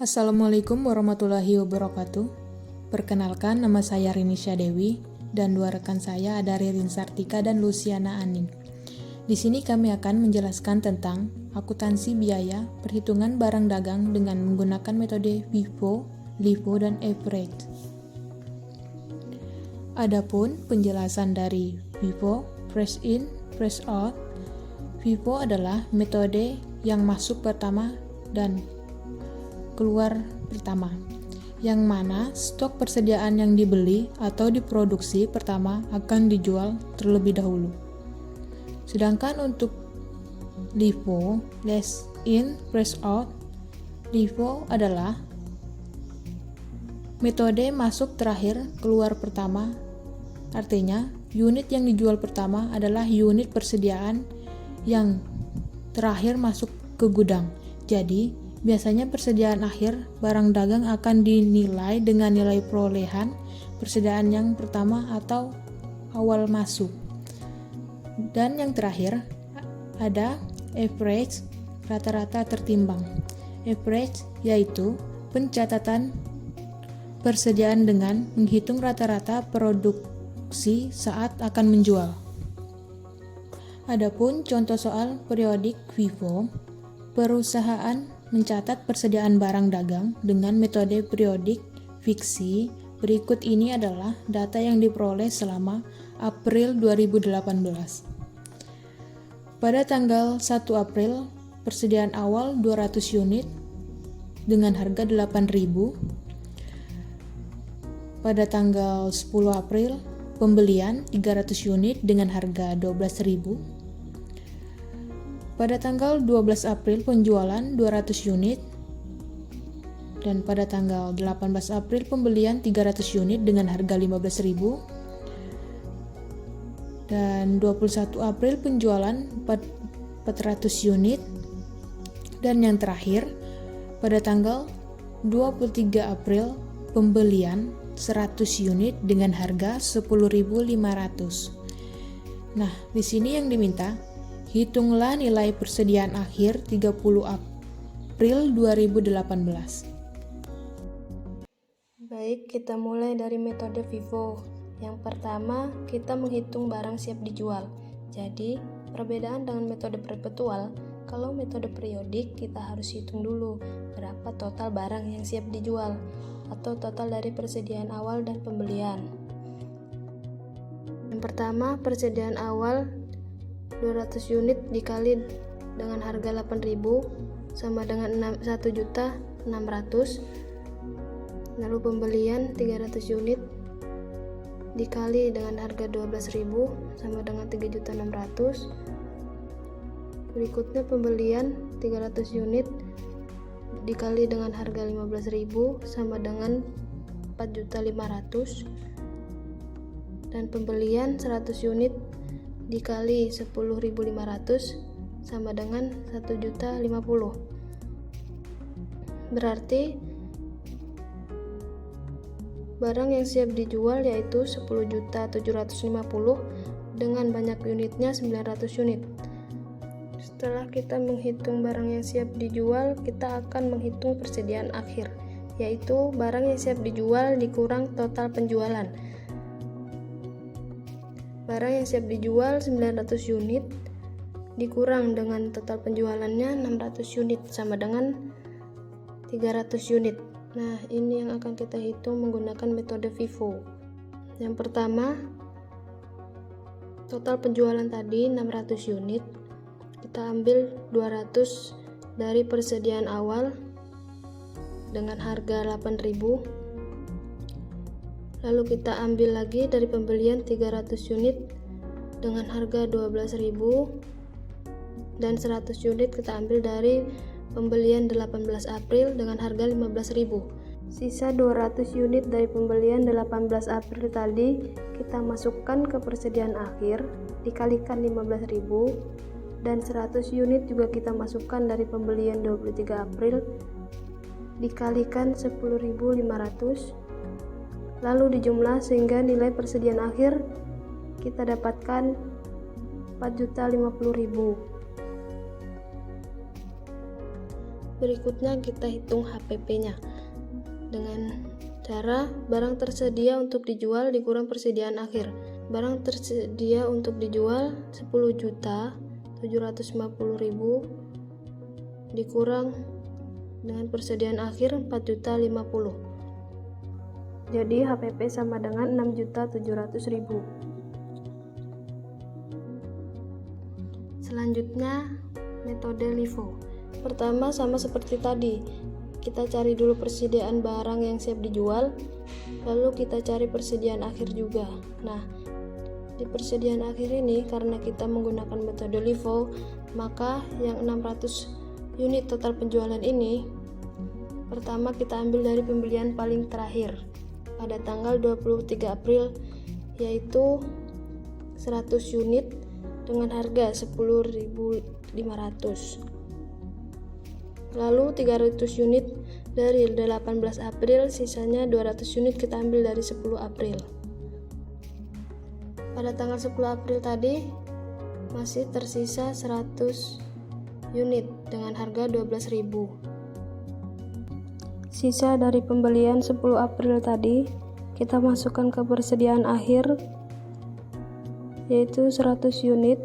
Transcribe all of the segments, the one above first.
Assalamualaikum warahmatullahi wabarakatuh. Perkenalkan, nama saya Rinisha Dewi dan dua rekan saya ada Ririn Sartika dan Luciana Aning. Di sini kami akan menjelaskan tentang akuntansi biaya perhitungan barang dagang dengan menggunakan metode FIFO, LIFO, dan average. Adapun penjelasan dari FIFO, fresh in, fresh out. FIFO adalah metode yang masuk pertama dan keluar pertama, yang mana stok persediaan yang dibeli atau diproduksi pertama akan dijual terlebih dahulu. Sedangkan untuk LIFO, less in, fresh out, LIFO adalah metode masuk terakhir, keluar pertama. Artinya, unit yang dijual pertama adalah unit persediaan yang terakhir masuk ke gudang. Jadi, biasanya persediaan akhir barang dagang akan dinilai dengan nilai perolehan persediaan yang pertama atau awal masuk. Dan yang terakhir ada average, rata-rata tertimbang. Average yaitu pencatatan persediaan dengan menghitung rata-rata produksi saat akan menjual. Adapun contoh soal periodik FIFO, perusahaan mencatat persediaan barang dagang dengan metode periodik fiksi. Berikut ini adalah data yang diperoleh selama April 2018. Pada tanggal 1 April, persediaan awal 200 unit dengan harga 8.000. Pada tanggal 10 April, pembelian 300 unit dengan harga 12.000. Pada tanggal 12 April penjualan 200 unit dan pada tanggal 18 April pembelian 300 unit dengan harga 15.000 dan 21 April penjualan 400 unit dan yang terakhir pada tanggal 23 April pembelian 100 unit dengan harga 10.500. Nah, di sini yang diminta, hitunglah nilai persediaan akhir 30 April 2018. Baik, kita mulai dari metode FIFO. Yang pertama, kita menghitung barang siap dijual. Jadi, perbedaan dengan metode perpetual, kalau metode periodik kita harus hitung dulu berapa total barang yang siap dijual atau total dari persediaan awal dan pembelian. Yang pertama, persediaan awal 200 unit dikali dengan harga 8.000 sama dengan 1.600.000. Lalu pembelian 300 unit dikali dengan harga 12.000 sama dengan 3.600.000. Berikutnya pembelian 300 unit dikali dengan harga 15.000 sama dengan 4.500.000. Dan pembelian 100 unit dikali 10.500 sama dengan 1.050.000. Berarti barang yang siap dijual yaitu 10.750.000 dengan banyak unitnya 900 unit. Setelah kita menghitung barang yang siap dijual, kita akan menghitung persediaan akhir, yaitu barang yang siap dijual dikurang total penjualan. Barang yang siap dijual 900 unit dikurang dengan total penjualannya 600 unit sama dengan 300 unit. Nah, ini yang akan kita hitung menggunakan metode FIFO. Yang pertama, total penjualan tadi 600 unit. Kita ambil 200 dari persediaan awal dengan harga 8.000. Lalu kita ambil lagi dari pembelian 300 unit dengan harga 12.000 dan 100 unit kita ambil dari pembelian 18 April dengan harga 15.000. Sisa 200 unit dari pembelian 18 April tadi kita masukkan ke persediaan akhir dikalikan 15.000 dan 100 unit juga kita masukkan dari pembelian 23 April dikalikan 10.500. Lalu dijumlah sehingga nilai persediaan akhir kita dapatkan 4.050.000. Berikutnya kita hitung HPP-nya dengan cara barang tersedia untuk dijual dikurang persediaan akhir. Barang tersedia untuk dijual 10.750.000 dikurang dengan persediaan akhir 4.050.000. Jadi HPP sama dengan 6.700.000. Selanjutnya metode LIFO. Pertama sama seperti tadi, kita cari dulu persediaan barang yang siap dijual, lalu kita cari persediaan akhir juga. Nah, di persediaan akhir ini karena kita menggunakan metode LIFO, maka yang 600 unit total penjualan ini pertama kita ambil dari pembelian paling terakhir pada tanggal 23 April, yaitu 100 unit dengan harga 10.500. Lalu 300 unit dari 18 April, sisanya 200 unit kita ambil dari 10 April. Pada tanggal 10 April tadi masih tersisa 100 unit dengan harga 12.000. Sisa dari pembelian 10 April tadi kita masukkan ke persediaan akhir, yaitu 100 unit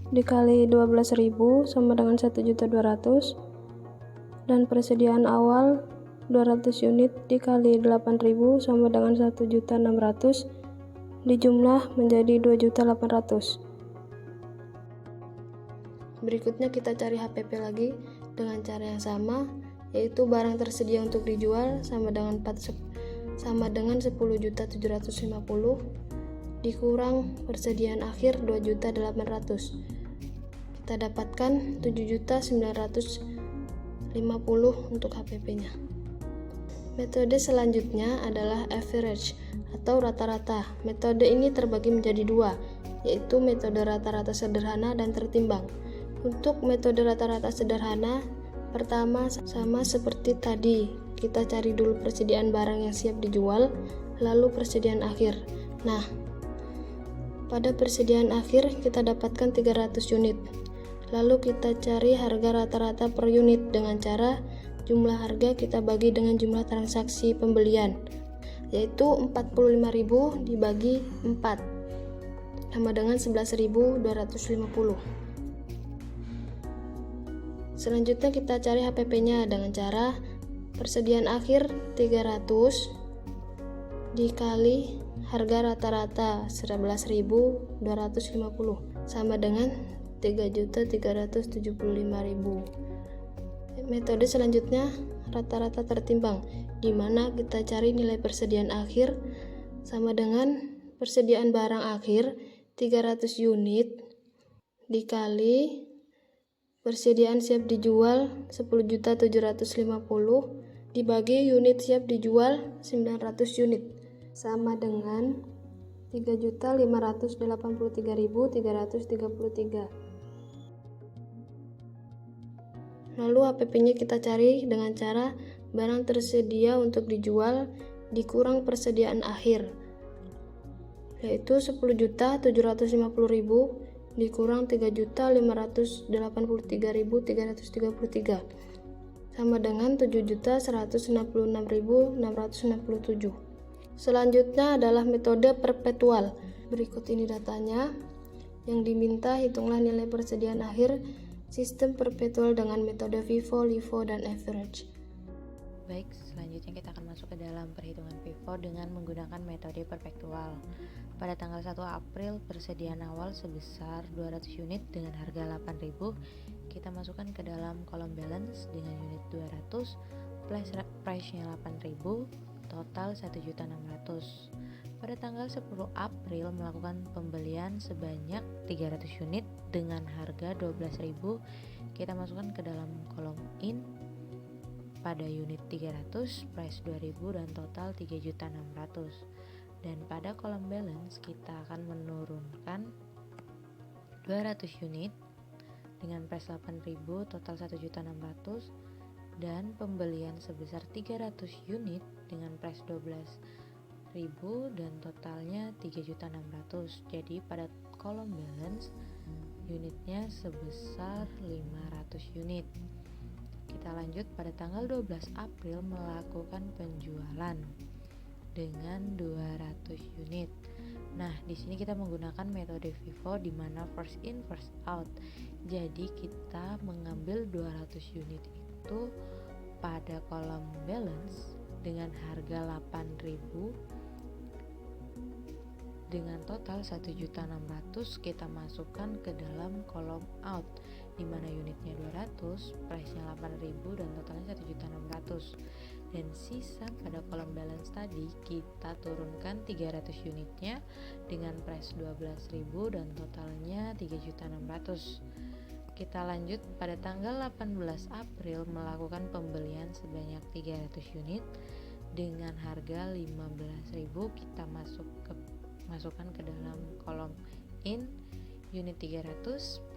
dikali 12.000 sama dengan 1.200.000, dan persediaan awal 200 unit dikali 8.000 sama dengan 1.600.000 dijumlah menjadi 2.800.000. Berikutnya kita cari HPP lagi dengan cara yang sama, yaitu barang tersedia untuk dijual sama dengan 10.750.000 dikurang persediaan akhir 2.800.000. Kita dapatkan 7.950.000 untuk HPP-nya. Metode selanjutnya adalah average atau rata-rata. Metode ini terbagi menjadi dua, yaitu metode rata-rata sederhana dan tertimbang. Untuk metode rata-rata sederhana, pertama sama seperti tadi, kita cari dulu persediaan barang yang siap dijual, lalu persediaan akhir. Nah, pada persediaan akhir kita dapatkan 300 unit. Lalu kita cari harga rata-rata per unit dengan cara jumlah harga kita bagi dengan jumlah transaksi pembelian, yaitu 45.000 dibagi 4 sama dengan 11.250. Selanjutnya kita cari HPP-nya dengan cara persediaan akhir 300 dikali harga rata-rata 11.250 sama dengan 3.375.000. Metode selanjutnya rata-rata tertimbang, di mana kita cari nilai persediaan akhir sama dengan persediaan barang akhir 300 unit dikali persediaan siap dijual 10.750 dibagi unit siap dijual 900 unit sama dengan 3.583.333. Lalu HPP-nya kita cari dengan cara barang tersedia untuk dijual dikurang persediaan akhir, yaitu 10.750.000 dikurang 3.583.333 sama dengan 7.166.667. Selanjutnya adalah metode perpetual. Berikut ini datanya. Yang diminta hitunglah nilai persediaan akhir sistem perpetual dengan metode FIFO, LIFO, dan average. Baik, selanjutnya kita akan masuk ke dalam perhitungan FIFO dengan menggunakan metode perpetual. Pada tanggal 1 April, persediaan awal sebesar 200 unit dengan harga 8.000. Kita masukkan ke dalam kolom balance dengan unit 200 plus price-nya 8.000, total 1.600.000. Pada tanggal 10 April melakukan pembelian sebanyak 300 unit dengan harga 12.000. Kita masukkan ke dalam kolom in pada unit 300, price 2.000 dan total 3.600.000. Dan pada kolom balance kita akan menurunkan 200 unit dengan price 8.000, total 1.600.000 dan pembelian sebesar 300 unit dengan price 12.000 dan totalnya 3.600.000. Jadi pada kolom balance unitnya sebesar 500 unit. Kita lanjut pada tanggal 12 April melakukan penjualan dengan 200 unit. Nah, di sini kita menggunakan metode FIFO di mana first in first out. Jadi kita mengambil 200 unit itu pada kolom balance dengan harga 8.000 dengan total 1.600.000 kita masukkan ke dalam kolom out di mana unitnya 200, price-nya 8.000 dan totalnya 1.600.000. Dan sisa pada kolom balance tadi kita turunkan 300 unitnya dengan price 12.000 dan totalnya 3.600.000. Kita lanjut pada tanggal 18 April melakukan pembelian sebanyak 300 unit dengan harga 15.000 kita masukkan ke dalam kolom in unit 300,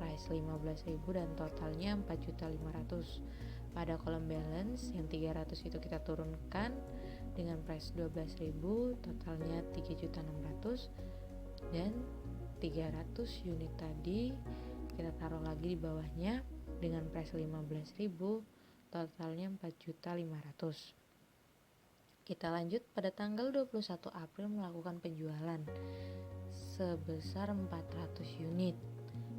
price 15.000 dan totalnya 4.500.000. Pada kolom balance yang 300 itu kita turunkan dengan price 12.000, totalnya 3.600.000 dan 300 unit tadi kita taruh lagi di bawahnya dengan price 15.000, totalnya 4.500.000. Kita lanjut pada tanggal 21 April melakukan penjualan sebesar 400 unit.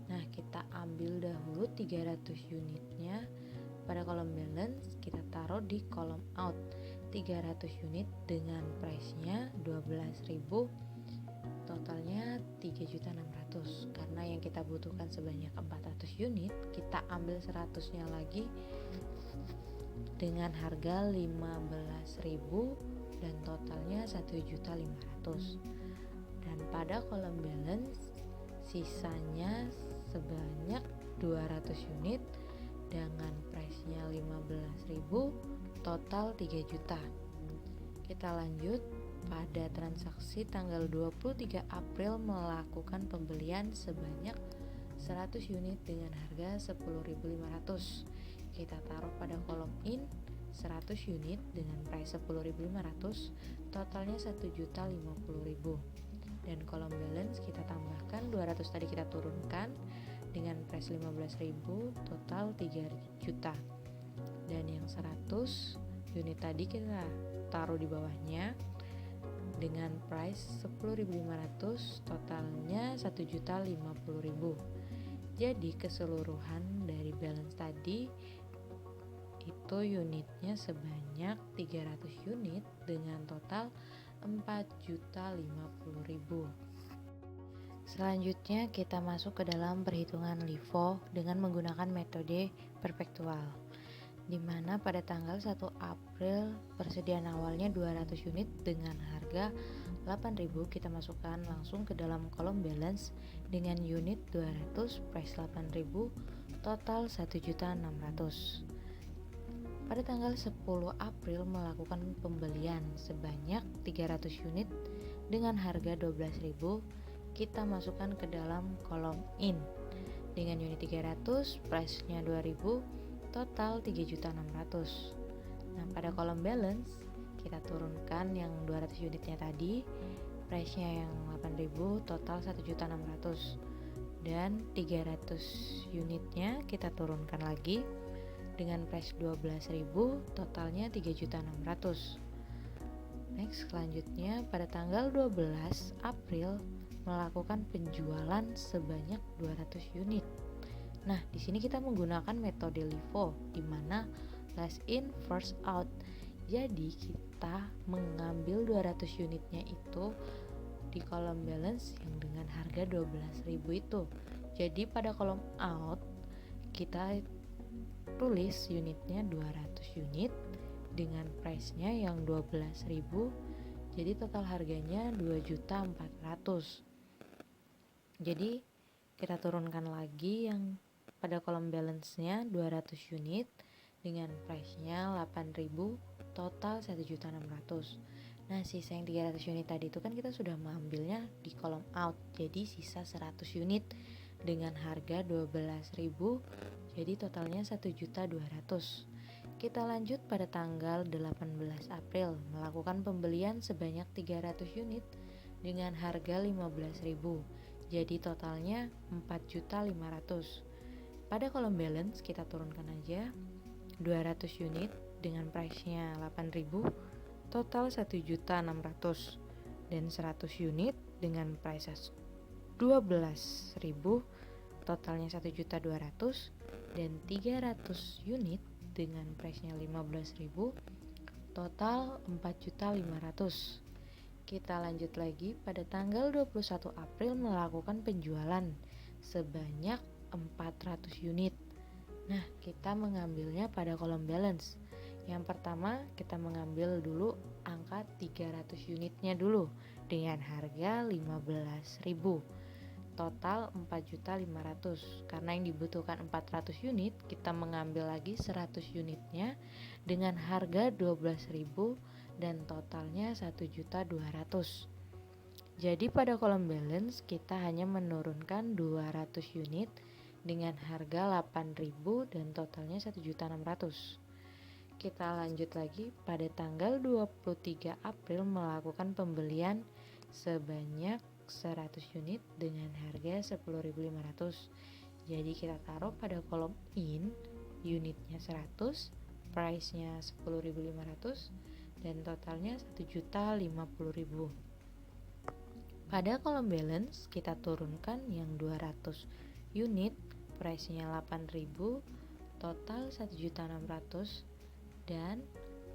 Nah, kita ambil dahulu 300 unitnya pada kolom balance, kita taruh di kolom out 300 unit dengan price-nya 12.000, totalnya 3.600.000. Karena yang kita butuhkan sebanyak 400 unit, kita ambil 100-nya lagi dengan harga 15.000 dan totalnya 1.500.000. Dan pada kolom balance sisanya sebanyak 200 unit dengan price-nya 15.000, total 3 juta. Kita lanjut pada transaksi tanggal 23 April melakukan pembelian sebanyak 100 unit dengan harga 10.500. Kita taruh pada kolom in 100 unit dengan price 10.500, totalnya 1.050.000. Dan kolom balance kita tambahkan 200 tadi kita turunkan dengan price 15.000, total 3 juta. Dan yang 100 unit tadi kita taruh di bawahnya dengan price 10.500, totalnya 1.050.000. Jadi keseluruhan dari balance tadi itu unitnya sebanyak 300 unit dengan total 4.050.000. Selanjutnya kita masuk ke dalam perhitungan LIFO dengan menggunakan metode perpetual, di mana pada tanggal 1 April persediaan awalnya 200 unit dengan harga 8.000 kita masukkan langsung ke dalam kolom balance dengan unit 200, price 8.000, total 1.600.000. Pada tanggal 10 April melakukan pembelian sebanyak 300 unit dengan harga 12.000 kita masukkan ke dalam kolom in dengan unit 300, price-nya 2.000, total 3.600.000. Nah, pada kolom balance kita turunkan yang 200 unitnya tadi, price-nya yang 8.000, total 1.600.000. Dan 300 unitnya kita turunkan lagi dengan price 12.000, totalnya 3.600.000. Next, selanjutnya pada tanggal 12 April melakukan penjualan sebanyak 200 unit. Nah, di sini kita menggunakan metode LIFO di mana last in first out. Jadi kita mengambil 200 unitnya itu di kolom balance yang dengan harga 12.000 itu. Jadi pada kolom out kita tulis unitnya 200 unit dengan price-nya yang 12.000. Jadi total harganya 2.400.000. Jadi kita turunkan lagi yang pada kolom balance-nya 200 unit dengan price-nya 8.000, total 1.600.000. Nah, sisa yang 300 unit tadi itu kan kita sudah mengambilnya di kolom out. Jadi sisa 100 unit dengan harga 12.000. Jadi totalnya 1.200.000. Kita lanjut pada tanggal 18 April melakukan pembelian sebanyak 300 unit dengan harga 15.000. Jadi totalnya 4.500.000. Pada kolom balance kita turunkan aja 200 unit dengan price-nya 8.000, total 1.600.000, dan 100 unit dengan price 12.000, totalnya 1.200.000, dan 300 unit dengan price-nya 15.000, total 4.500.000. Kita lanjut lagi, pada tanggal 21 April melakukan penjualan sebanyak 400 unit. Nah, kita mengambilnya pada kolom balance. Yang pertama, kita mengambil dulu angka 300 unitnya dulu dengan harga 15.000. Total 4.500.000. Karena yang dibutuhkan 400 unit, kita mengambil lagi 100 unitnya dengan harga 12.000 dan totalnya 1.200.000. Jadi pada kolom balance kita hanya menurunkan 200 unit dengan harga 8.000 dan totalnya 1.600.000. Kita lanjut lagi, pada tanggal 23 April melakukan pembelian sebanyak 100 unit dengan harga 10.500. Jadi kita taruh pada kolom in, unitnya 100, price-nya 10.500 dan totalnya 1.050.000. Pada kolom balance kita turunkan yang 200 unit, price-nya 8.000, total 1.600.000, dan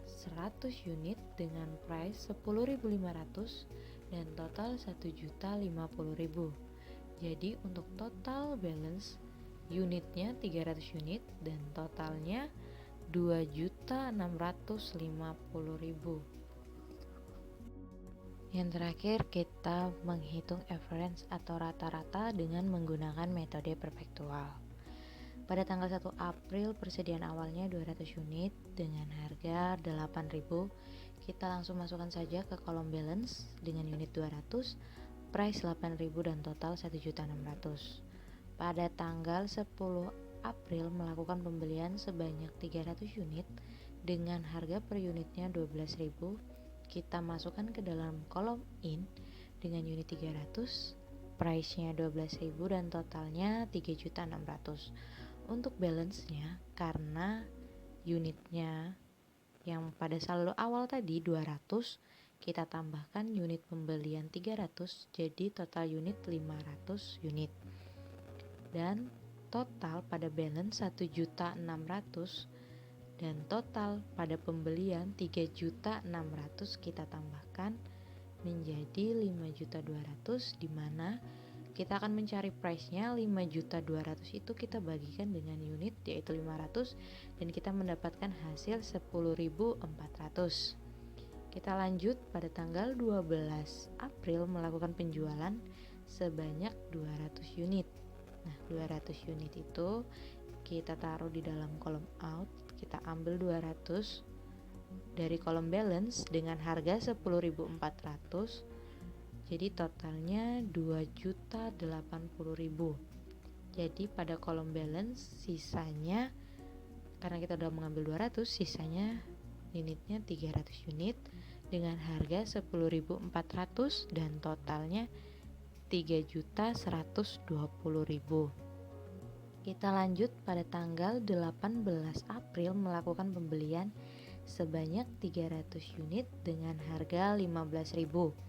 100 unit dengan price 10.500 dan total 1.050.000. Jadi untuk total balance unitnya 300 unit dan totalnya 2.650.000. Yang terakhir, kita menghitung average atau rata-rata dengan menggunakan metode perpektual. Pada tanggal 1 April persediaan awalnya 200 unit dengan harga 8.000. Kita langsung masukkan saja ke kolom balance dengan unit 200, price 8.000 dan total 1.600.000. Pada tanggal 10 April melakukan pembelian sebanyak 300 unit dengan harga per unitnya 12.000. Kita masukkan ke dalam kolom in dengan unit 300, price-nya 12.000 dan totalnya 3.600.000. Untuk balance-nya, karena unitnya yang pada saldo awal tadi 200, kita tambahkan unit pembelian 300, jadi total unit 500 unit. Dan total pada balance 1.600.000 dan total pada pembelian 3.600.000 kita tambahkan menjadi 5.200.000, di mana kita akan mencari price-nya 5.200.000 itu kita bagikan dengan unit yaitu 500 dan kita mendapatkan hasil 10.400. Kita lanjut, pada tanggal 12 April melakukan penjualan sebanyak 200 unit. Nah, 200 unit itu kita taruh di dalam kolom out, kita ambil 200 dari kolom balance dengan harga 10.400. Jadi totalnya 2.080.000. Jadi pada kolom balance sisanya, karena kita udah mengambil 200, sisanya unitnya 300 unit dengan harga 10.400 dan totalnya 3.120.000. Kita lanjut, pada tanggal 18 April melakukan pembelian sebanyak 300 unit dengan harga 15.000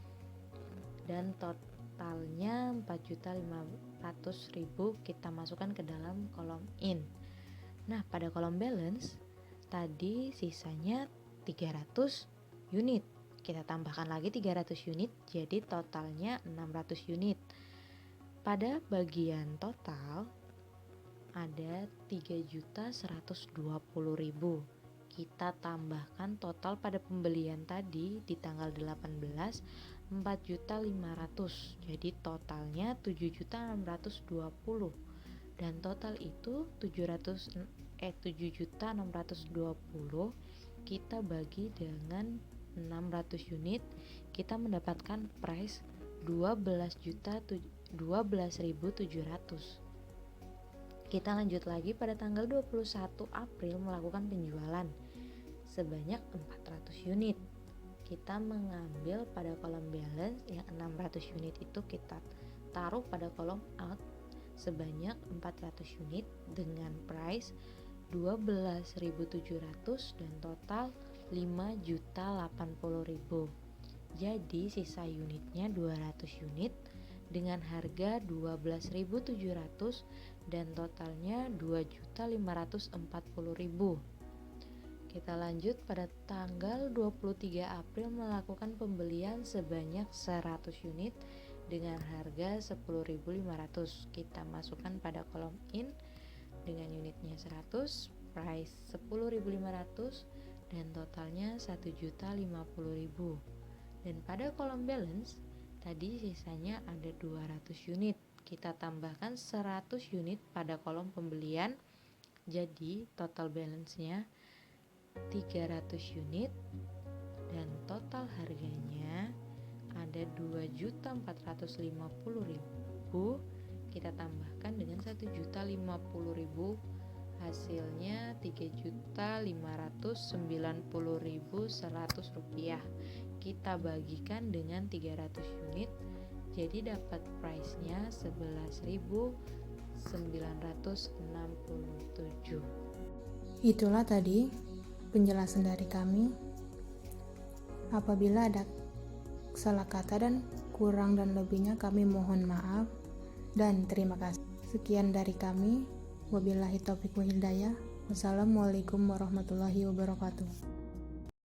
dan totalnya 4.500.000 kita masukkan ke dalam kolom in. Nah, pada kolom balance tadi sisanya 300 unit. Kita tambahkan lagi 300 unit, jadi totalnya 600 unit. Pada bagian total ada 3.120.000. Kita tambahkan total pada pembelian tadi di tanggal 18 4.500.000. Jadi totalnya 7.620 dan total itu 7.620 kita bagi dengan 600 unit, kita mendapatkan price 12.700. Kita lanjut lagi, pada tanggal 21 April melakukan penjualan sebanyak 400 unit. Kita mengambil pada kolom balance yang 600 unit itu kita taruh pada kolom out sebanyak 400 unit dengan price 12.700 dan total 5.080.000. Jadi sisa unitnya 200 unit dengan harga 12.700 dan totalnya 2.540.000. Kita lanjut pada tanggal 23 April melakukan pembelian sebanyak 100 unit dengan harga 10.500. Kita masukkan pada kolom in dengan unitnya 100, price 10.500 dan totalnya 1.050.000. Dan pada kolom balance tadi sisanya ada 200 unit. Kita tambahkan 100 unit pada kolom pembelian. Jadi total balance-nya 300 unit dan total harganya ada 2.450.000. Kita tambahkan dengan 1.050.000, hasilnya 3.590.100 rupiah. Kita bagikan dengan 300 unit, jadi dapat price-nya 11.967. Itulah tadi penjelasan dari kami. Apabila ada salah kata dan kurang dan lebihnya kami mohon maaf dan terima kasih. Sekian dari kami. Wabillahi taufiq wa hidayah. Wassalamualaikum warahmatullahi wabarakatuh.